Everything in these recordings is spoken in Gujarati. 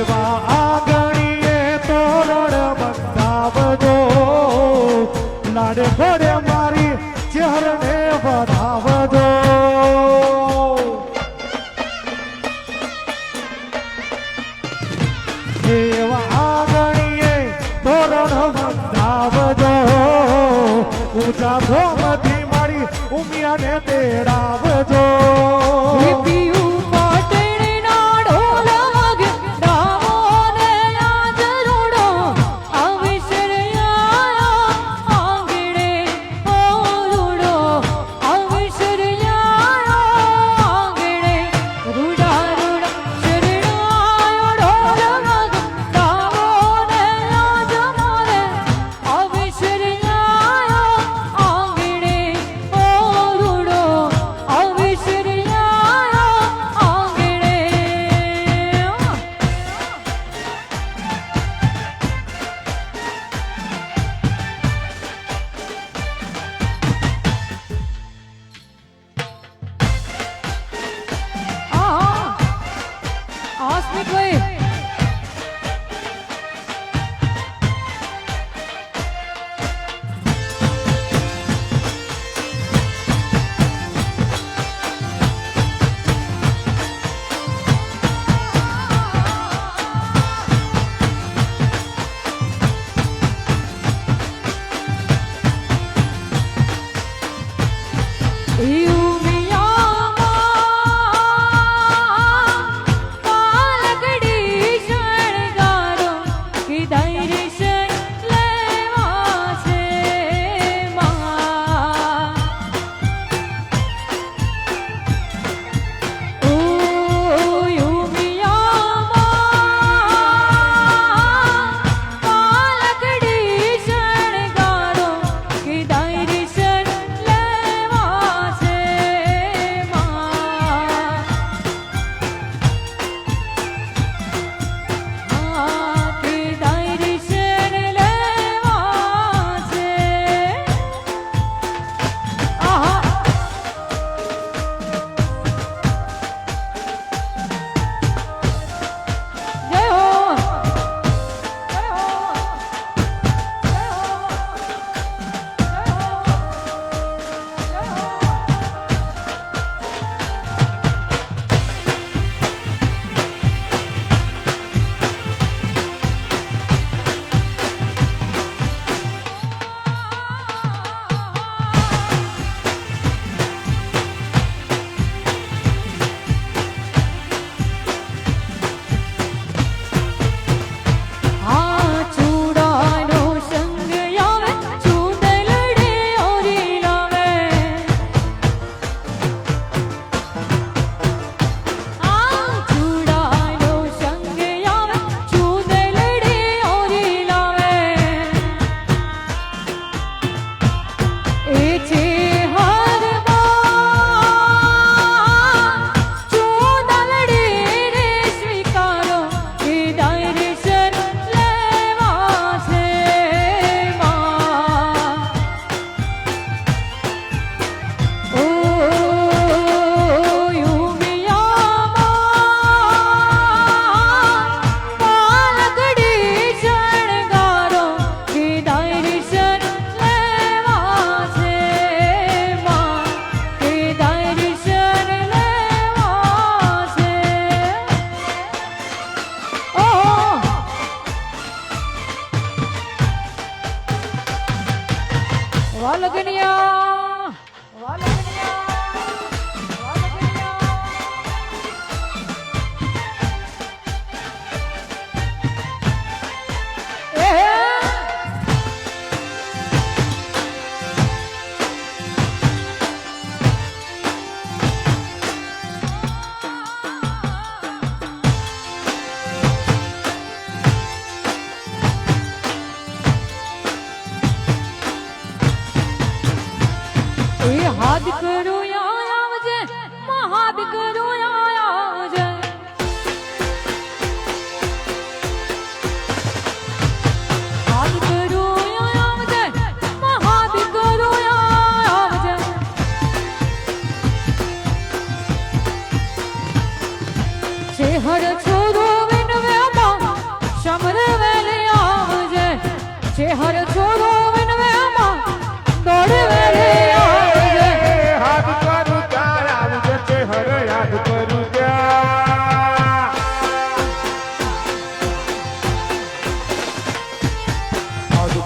એવા આંગણીએ તોરણ બંધાવજો લાડે ઘોડે મારી ચહેરને વધાવજો એવા આંગણીએ તોરણ બંધાવજો ઊંચા ભોમથી મારી ઉમિયાને તેડાવજો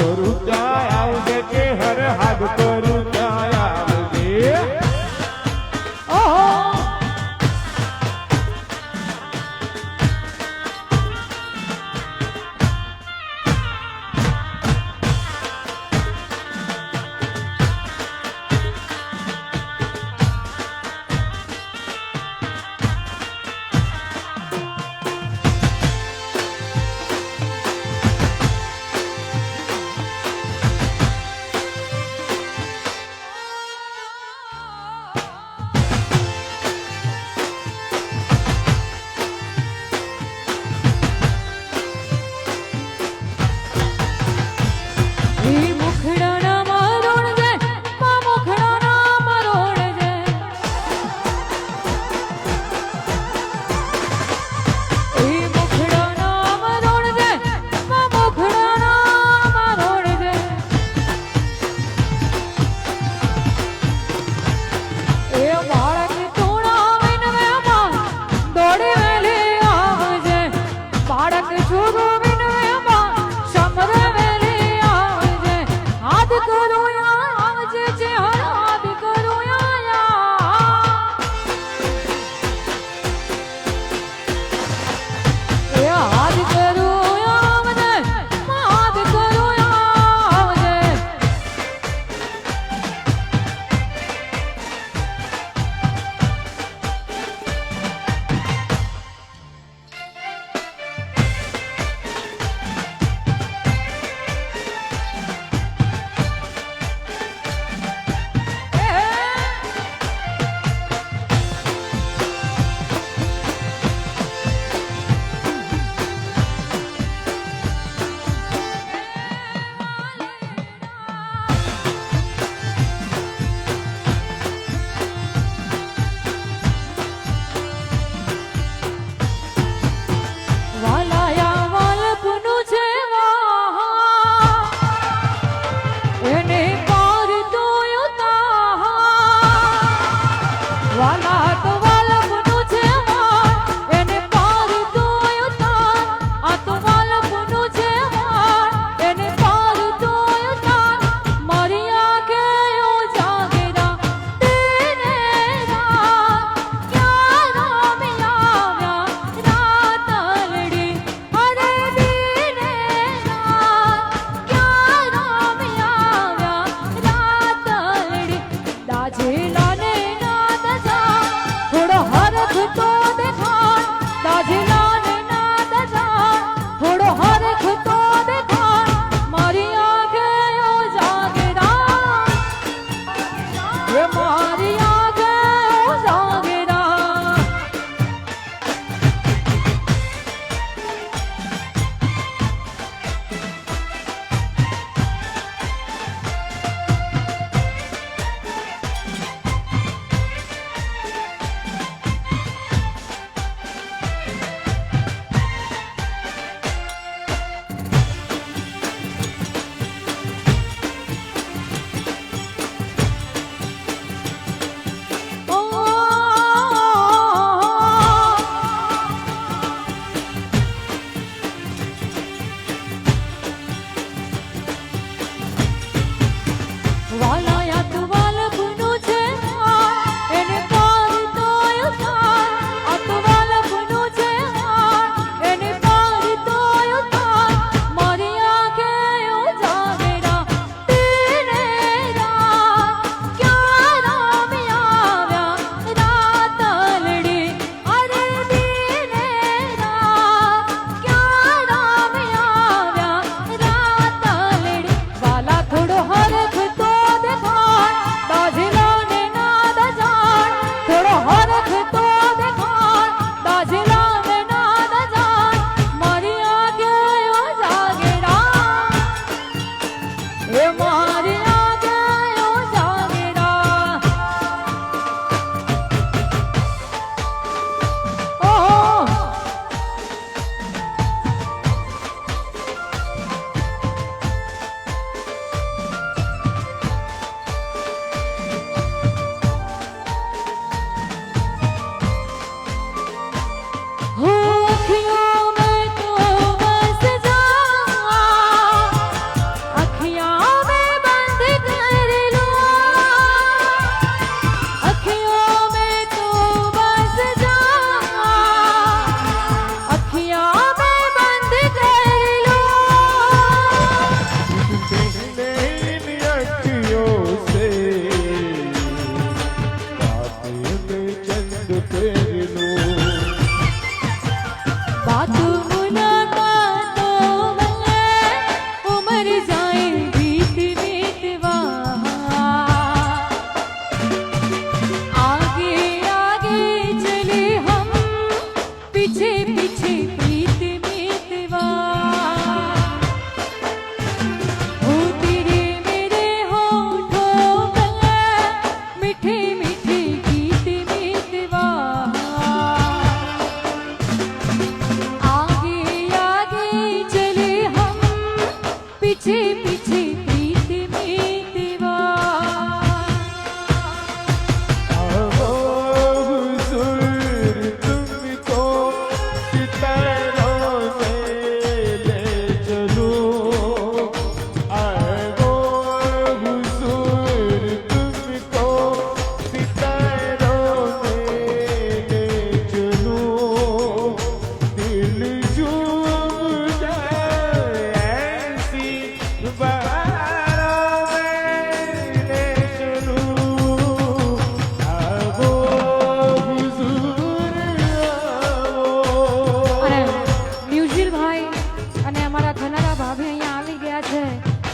કરું ત્યાં આવજે કે હર હાથ કરું ત્યાં આવજે ઓહો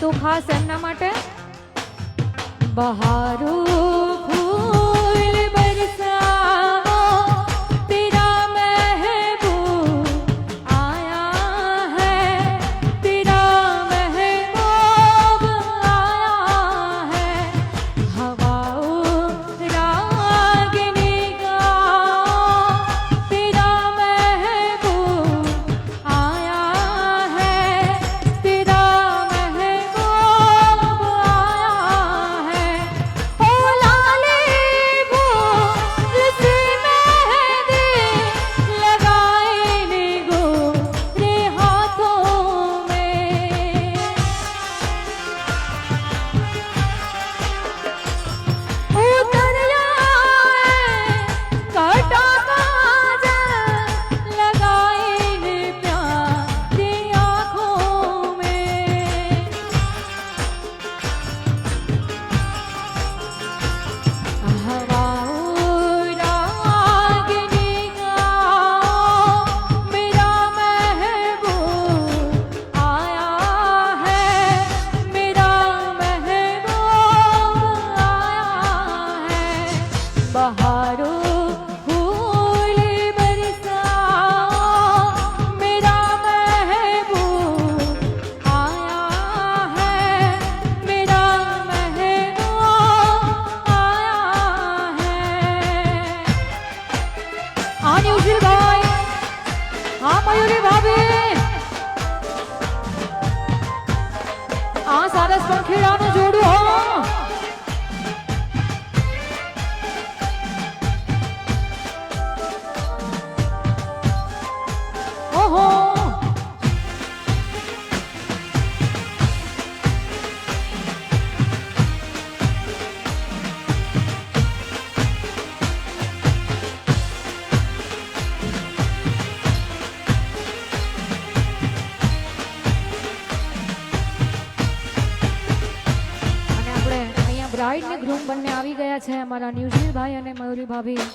તો ખાસ એમના માટે બહારું ફૂલ બરસાવો તેરા મહેબૂબ આયા હૈ તેરા મહેબૂબ આયા હૈ હવાઓ રાગની ગાઓ તેરા મહેબૂબ આયા હૈ तेरा महबूब आया है ओ लाले फूल से मेहंदी लगाए गोरे हाथों में उतर जाए काटा काजल लगाए प्यारी आँखों में हवाओं रागनी गाओ मेरा महबूब आया है मेरा महबूब आया है बहारों फूल बरसाओ मेरा महबूब आया है मेरा महबूब आया है हाँ न्यूज़िल भाई हाँ मयूरी भाभी આ સરસ પંખીડાનું જોડું હો ઓહો અને આપણે અહીંયા બ્રાઇડ ને ગ્રૂમ બંને આવી ગયા છે અમારા ન્યુઝીલ ભાઈ અને મયુરી ભાભી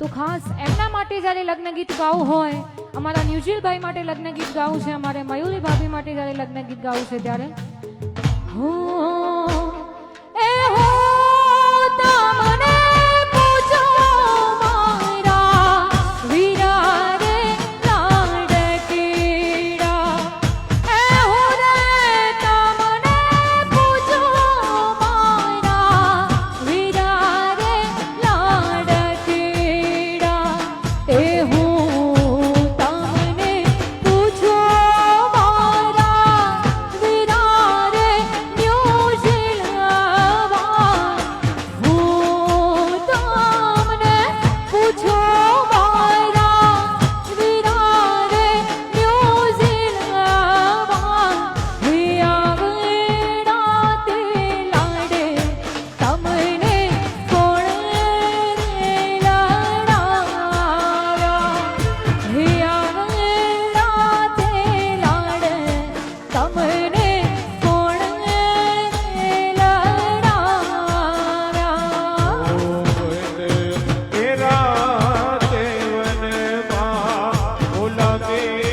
તો ખાસ એમના માટે જ્યારે લગ્ન ગીત ગાવું હોય અમારા ન્યુઝીલ ભાઈ માટે લગ્ન ગીત ગાવું છે અમારે મયુરી ભાભી માટે જ્યારે લગ્ન ગીત ગાવું છે ત્યારે હો એ હો તમને પૂછો મારા વીરા રે લાડકીડા એ હો રે તમને પૂછો મારા વીરા રે લાડકીડા એ હું તમને પૂછો મારા વીરા રે तेरा देवन माँ बोला के